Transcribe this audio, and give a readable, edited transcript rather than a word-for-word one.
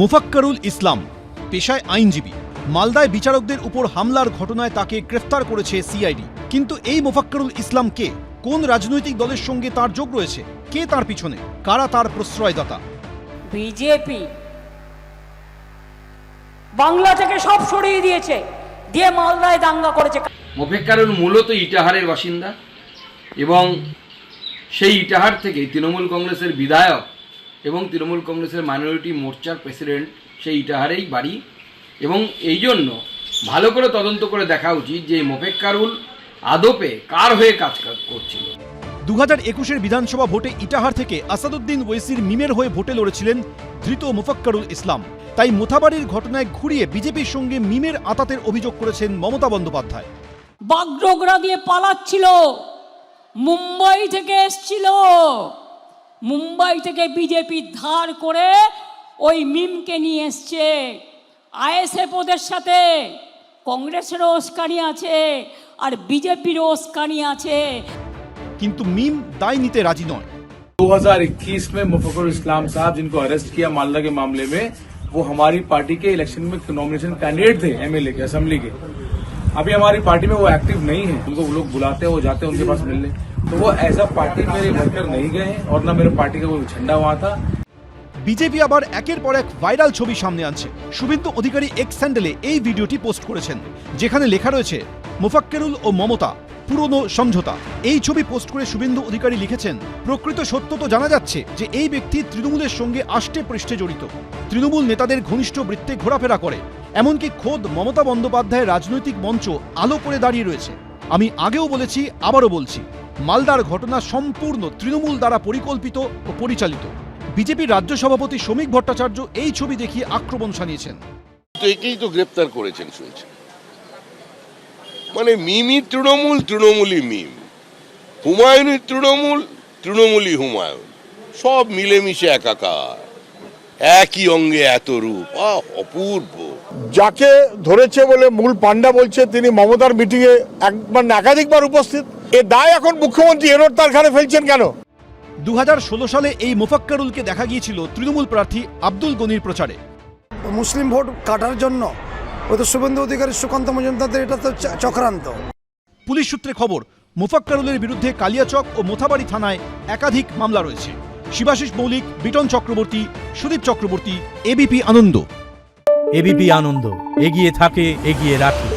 মোফাক্কারুল ইসলাম পেশায় আইনজীবী। মালদায় বিচারকদের উপর হামলার ঘটনায় তাকে গ্রেফতার করেছে সিআইডি। কিন্তু এই মোফাক্কারুল ইসলাম কে? কোন রাজনৈতিক দলের সঙ্গে তার যোগ রয়েছে? কে তার পিছনে? কারা তার প্রশ্রয়দাতা? বিজেপি বাংলা থেকে সব সরিয়ে দিয়েছে, দিয়ে মালদায় দাঙ্গা করেছে। মোফাক্কারুল মূলত ইটাহারের বাসিন্দা এবং সেই ইটাহার থেকে তৃণমূল কংগ্রেসের বিধায়ক এবং তৃণমূল কংগ্রেসের মাইনরিটি মোর্চার প্রেসিডেন্ট সেই ইটাহারেই বাড়ি। এবং এই জন্য ভালো করে তদন্ত করে দেখা উচিত যে মোফাক্কারুল আদপে কার হয়ে কাজ করছিল। 2021-এর বিধানসভা ভোটে ইটাহার থেকে আসাদুদ্দিন ওয়েসির মিমের হয়ে ভোটে লড়েছিলেন ধৃত মোফাক্কারুল ইসলাম। তাই মোথাবাড়ির ঘটনায় ঘুরিয়ে বিজেপির সঙ্গে মিমের আঁতাতের অভিযোগ করেছেন মমতা বন্দ্যোপাধ্যায়। বাগডোগরা দিয়ে পালাচ্ছিল, মুম্বাই থেকে এসছিল, মুম্বাই থেকে বিজেপি ধার করে ওই মিমকে নিয়ে এসছে। আইএসএফ ওদের সাথে, কংগ্রেসেরও উস্কানি আছে আর বিজেপিরও উস্কানি আছে। কিন্তু মিম দায় নিতে রাজি নয়। 2021 में मुफक्किरुल इस्लाम साहब जिनको अरेस्ट किया मालदा के मामले में, वो हमारी पार्टी के इलेक्शन में नॉमिनेशन कैंडिडेट थे, एमएलए के, असेंबली के। अभी हमारी पार्टी में वो एक्टिव नहीं है, उनको वो लोग बुलाते हैं, वो जाते हैं उनके पास मिलने। तो वो एज अ पार्टी मेरे वर्कर नहीं गए और न मेरे पार्टी का कोई झंडा वहां था। বিজেপি আবার একের পর এক ভাইরাল ছবি সামনে আনছে। শুভেন্দু অধিকারী এক্স স্যান্ডেলে এই ভিডিওটি পোস্ট করেছেন, যেখানে লেখা রয়েছে মোফাক্কেরুল ও মমতা পুরনো সমঝোতা। এই ছবি পোস্ট করে শুভেন্দু অধিকারী লিখেছেন, প্রকৃত সত্য তো জানা যাচ্ছে যে এই ব্যক্তি তৃণমূলের সঙ্গে আষ্টে পৃষ্ঠে জড়িত, তৃণমূল নেতাদের ঘনিষ্ঠ বৃত্তে ঘোরাফেরা করে, এমনকি খোদ মমতা বন্দ্যোপাধ্যায়ের রাজনৈতিক মঞ্চ আলো করে দাঁড়িয়ে রয়েছে। আমি আগেও বলেছি, আবারও বলছি, মালদার ঘটনা সম্পূর্ণ তৃণমূল দ্বারা পরিকল্পিত ও পরিচালিত। বিজেপির রাজ্য সভাপতি শ্রমিক ভট্টাচার্য এই ছবি দেখিয়ে আক্রমণ শানিয়েছেন। একেই তো গ্রেপ্তার করেছেন শুনছি। মানে মিমি তৃণমূল, তৃণমূলই মিম, হুমায়ুনই তৃণমূল, তৃণমূলই হুমায়ুন, সব মিলেমিশে একাকার, একই অঙ্গে এত রূপ, অপূর্ব। যাকে ধরেছে বলে মূল পান্ডা বলছে তিনি মমতার মিটিং এ একবার না একাধিকবার উপস্থিত। এ দায় এখন মুখ্যমন্ত্রী এনোর তার ঘাড়ে ফেলছেন কেন? 2016 সালে এই মোফাক্কারুলকে দেখা গিয়েছিল তৃণমূল প্রার্থী আব্দুল গনির প্রচারে। মুসলিম ভোট কাটার জন্য ওই তো শুভেন্দু অধিকারী, সুকান্ত মজুমদারদের এটা তো চক্রান্ত। পুলিশ সূত্রে খবর, মোফাক্কারুলের বিরুদ্ধে কালিয়াচক ও মোথাবাড়ি থানায় একাধিক মামলা রয়েছে। শিবাশিস মৌলিক, বিটন চক্রবর্তী, সুদীপ চক্রবর্তী, এবিপি আনন্দ। এবিপি আনন্দ, এগিয়ে থাকে, এগিয়ে রাখে।